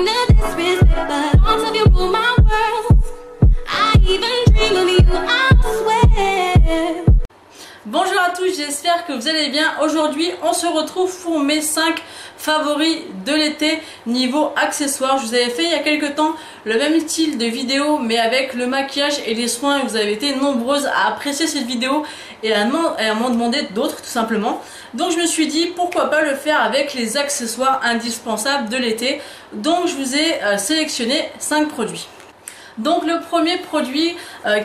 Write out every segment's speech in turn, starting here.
to disrespect, but thoughts of you rule my world. I even dream of you, I swear. Bonjour à tous, j'espère que vous allez bien. Aujourd'hui, on se retrouve pour mes 5 favoris de l'été niveau accessoires. Je vous avais fait il y a quelques temps le même style de vidéo mais avec le maquillage et les soins. Vous avez été nombreuses à apprécier cette vidéo et à m'en demander d'autres tout simplement. Donc je me suis dit pourquoi pas le faire avec les accessoires indispensables de l'été. Donc je vous ai sélectionné 5 produits. Donc le premier produit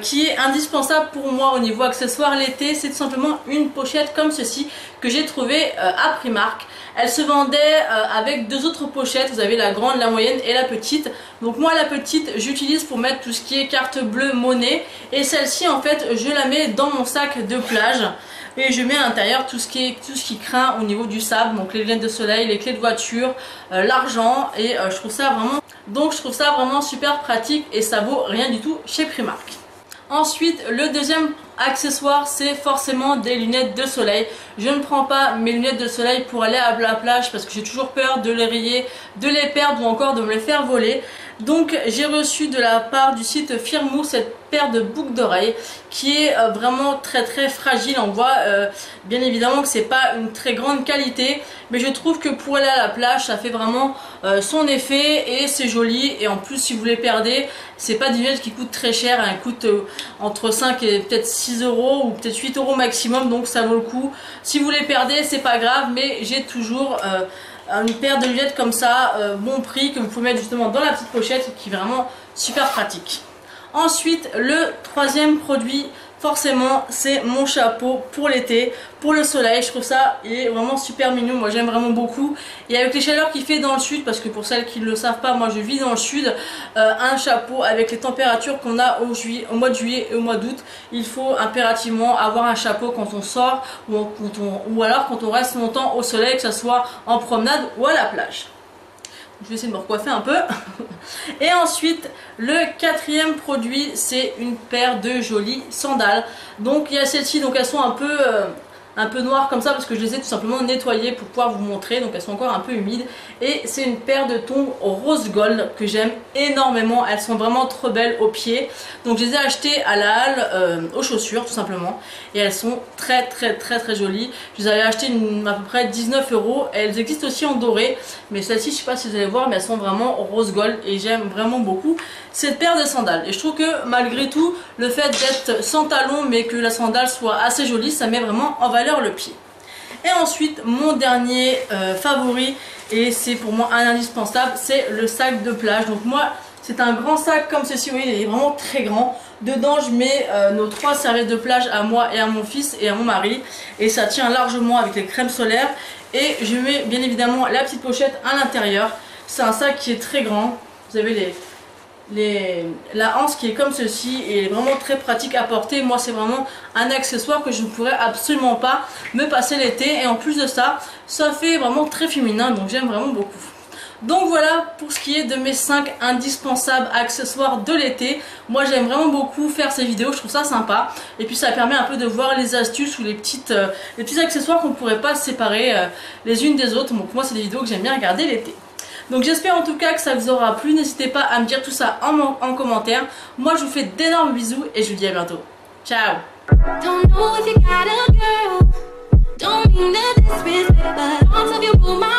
qui est indispensable pour moi au niveau accessoire l'été, c'est tout simplement une pochette comme ceci que j'ai trouvé à Primark. Elle se vendait avec 2 autres pochettes, vous avez la grande, la moyenne et la petite. Donc moi la petite j'utilise pour mettre tout ce qui est carte bleue, monnaie, et celle-ci en fait je la mets dans mon sac de plage. Et je mets à l'intérieur tout ce qui craint au niveau du sable, donc les lunettes de soleil, les clés de voiture, l'argent, et je trouve ça vraiment super pratique et ça vaut rien du tout chez Primark. Ensuite, le deuxième accessoire, c'est forcément des lunettes de soleil. Je ne prends pas mes lunettes de soleil pour aller à la plage parce que j'ai toujours peur de les rayer, de les perdre ou encore de me les faire voler. Donc j'ai reçu de la part du site Firmoo cette paire de boucles d'oreilles qui est vraiment très fragile. On voit bien évidemment que c'est pas une très grande qualité, mais je trouve que pour aller à la plage ça fait vraiment son effet et c'est joli. Et en plus si vous les perdez, c'est pas des lunettes qui coûtent très cher, elles coûtent entre 5 et peut-être 6 euros ou peut-être 8 euros maximum, donc ça vaut le coup. Si vous les perdez c'est pas grave, mais j'ai toujours une paire de lunettes comme ça, bon prix, que vous pouvez mettre justement dans la petite pochette, qui est vraiment super pratique. Ensuite, le troisième produit, forcément, c'est mon chapeau pour l'été, pour le soleil. Je trouve ça, il est vraiment super mignon, moi j'aime vraiment beaucoup. Et avec les chaleurs qu'il fait dans le sud, parce que pour celles qui ne le savent pas, moi je vis dans le sud, un chapeau avec les températures qu'on a au mois de juillet et au mois d'août, il faut impérativement avoir un chapeau quand on sort ou alors quand on reste longtemps au soleil, que ce soit en promenade ou à la plage. Je vais essayer de me recoiffer un peu. Et ensuite, le quatrième produit, c'est une paire de jolies sandales. Donc il y a celles-ci, donc elles sont un peu noires comme ça parce que je les ai tout simplement nettoyées pour pouvoir vous montrer. Donc elles sont encore un peu humides. Et c'est une paire de ton rose gold que j'aime énormément. Elles sont vraiment trop belles aux pieds. Donc je les ai achetées à la halle aux chaussures tout simplement. Et elles sont très jolies. Je les avais achetées à peu près 19 euros. Elles existent aussi en doré. Mais celles-ci, je sais pas si vous allez voir, mais elles sont vraiment rose gold. Et j'aime vraiment beaucoup cette paire de sandales. Et je trouve que malgré tout, le fait d'être sans talons mais que la sandale soit assez jolie, ça met vraiment en valeur le pied. Et ensuite, mon dernier favori, et c'est pour moi un indispensable, c'est le sac de plage. Donc moi, c'est un grand sac comme ceci, vous voyez, il est vraiment très grand. Dedans, je mets nos 3 serviettes de plage à moi et à mon fils et à mon mari. Et ça tient largement avec les crèmes solaires. Et je mets bien évidemment la petite pochette à l'intérieur. C'est un sac qui est très grand. Vous avez la anse qui est comme ceci et vraiment très pratique à porter. Moi c'est vraiment un accessoire que je ne pourrais absolument pas me passer l'été, et en plus de ça, ça fait vraiment très féminin, donc j'aime vraiment beaucoup. Donc voilà pour ce qui est de mes 5 indispensables accessoires de l'été. Moi j'aime vraiment beaucoup faire ces vidéos, je trouve ça sympa. Et puis ça permet un peu de voir les astuces ou les petits accessoires qu'on ne pourrait pas séparer les unes des autres. Donc moi c'est des vidéos que j'aime bien regarder l'été. Donc j'espère en tout cas que ça vous aura plu. N'hésitez pas à me dire tout ça en commentaire. Moi je vous fais d'énormes bisous et je vous dis à bientôt. Ciao. Don't know if you got a girl. Don't mean to disrespect, but thoughts of you rule my